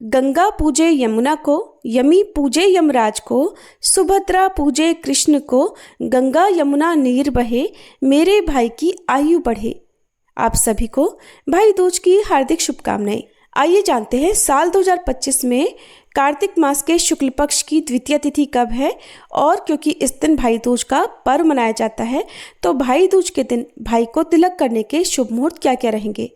गंगा पूजे यमुना को, यमी पूजे यमराज को, सुभद्रा पूजे कृष्ण को, गंगा यमुना नीर बहे, मेरे भाई की आयु बढ़े। आप सभी को भाई दूज की हार्दिक शुभकामनाएं। आइए जानते हैं साल 2025 में कार्तिक मास के शुक्ल पक्ष की द्वितीय तिथि कब है, और क्योंकि इस दिन भाई दूज का पर्व मनाया जाता है तो भाई दूज के दिन भाई को तिलक करने के शुभ मुहूर्त क्या क्या रहेंगे।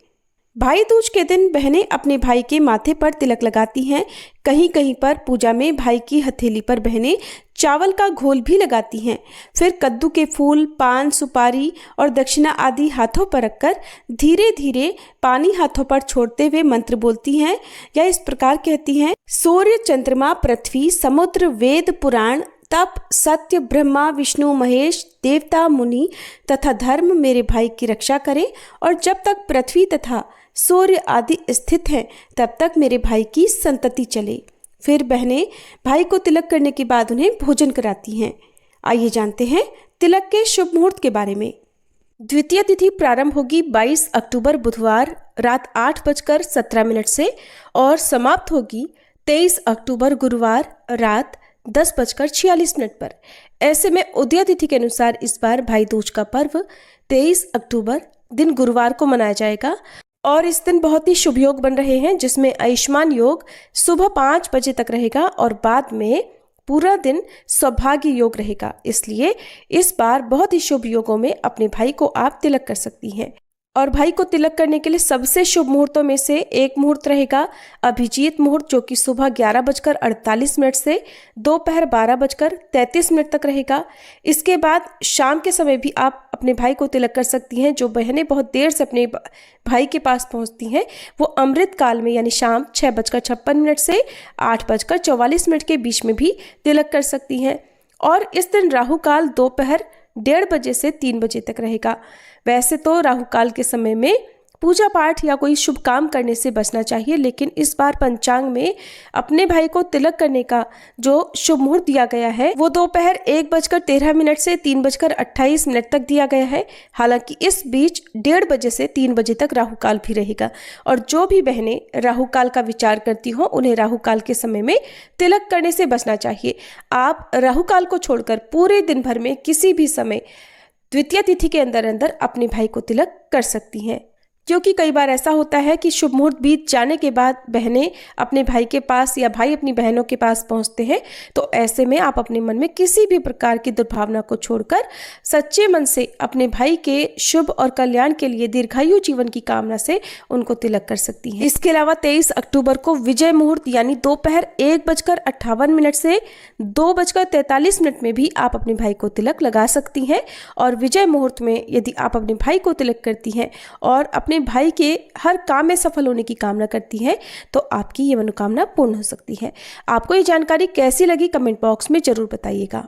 भाई दूज के दिन बहनें अपने भाई के माथे पर तिलक लगाती हैं। कहीं कहीं पर पूजा में भाई की हथेली पर बहनें चावल का घोल भी लगाती हैं। फिर कद्दू के फूल, पान, सुपारी और दक्षिणा आदि हाथों पर रखकर धीरे धीरे पानी हाथों पर छोड़ते हुए मंत्र बोलती हैं या इस प्रकार कहती हैं: सूर्य, चंद्रमा, पृथ्वी, समुद्र, वेद, पुराण, तप, सत्य, ब्रह्मा, विष्णु, महेश, देवता, मुनि तथा धर्म मेरे भाई की रक्षा करें, और जब तक पृथ्वी तथा सूर्य आदि स्थित हैं तब तक मेरे भाई की संतति चले। फिर बहनें भाई को तिलक करने के बाद उन्हें भोजन कराती हैं। आइए जानते हैं तिलक के शुभ मुहूर्त के बारे में। द्वितीय तिथि प्रारंभ होगी 22 अक्टूबर बुधवार रात 8:17 से और समाप्त होगी 23 अक्टूबर गुरुवार रात 10:46 पर। ऐसे में उदय तिथि के अनुसार इस बार भाई दूज का पर्व 23 अक्टूबर दिन गुरुवार को मनाया जाएगा और इस दिन बहुत ही शुभ योग बन रहे हैं, जिसमें आयुष्मान योग सुबह 5 बजे तक रहेगा और बाद में पूरा दिन सौभाग्य योग रहेगा। इसलिए इस बार बहुत ही शुभ योगों में अपने भाई को आप तिलक कर सकती हैं। और भाई को तिलक करने के लिए सबसे शुभ मुहूर्तों में से एक मुहूर्त रहेगा अभिजीत मुहूर्त, जो कि सुबह 11:48 से दोपहर 12:33 तक रहेगा। इसके बाद शाम के समय भी आप अपने भाई को तिलक कर सकती हैं। जो बहनें बहुत देर से अपने भाई के पास पहुंचती हैं वो अमृत काल में यानी शाम 6:56 से 8:44 के बीच में भी तिलक कर सकती हैं। और इस दिन राहु काल दोपहर 1:30 बजे से 3 बजे तक रहेगा। वैसे तो राहु काल के समय में पूजा पाठ या कोई शुभ काम करने से बचना चाहिए, लेकिन इस बार पंचांग में अपने भाई को तिलक करने का जो शुभ मुहूर्त दिया गया है वो दोपहर 1:13 से 3:28 तक दिया गया है। हालांकि इस बीच 1:30 बजे से 3 बजे तक राहु काल भी रहेगा। और जो भी बहनें राहु काल का विचार करती हो उन्हें राहु काल के समय में तिलक करने से बचना चाहिए। आप राहु काल को छोड़कर पूरे दिन भर में किसी भी समय द्वितीय तिथि के अंदर अंदर अपने भाई को तिलक कर सकती हैं, क्योंकि कई बार ऐसा होता है कि शुभ मुहूर्त बीत जाने के बाद बहनें अपने भाई के पास या भाई अपनी बहनों के पास पहुंचते हैं। तो ऐसे में आप अपने मन में किसी भी प्रकार की दुर्भावना को छोड़कर सच्चे मन से अपने भाई के शुभ और कल्याण के लिए दीर्घायु जीवन की कामना से उनको तिलक कर सकती हैं। इसके अलावा 23 अक्टूबर को विजय मुहूर्त यानी दोपहर 1:58 से 2:43 में भी आप अपने भाई को तिलक लगा सकती हैं। और विजय मुहूर्त में यदि आप अपने भाई को तिलक करती हैं और अपने भाई के हर काम में सफल होने की कामना करती हैं तो आपकी ये मनोकामना पूर्ण हो सकती है। आपको ये जानकारी कैसी लगी कमेंट बॉक्स में जरूर बताइएगा।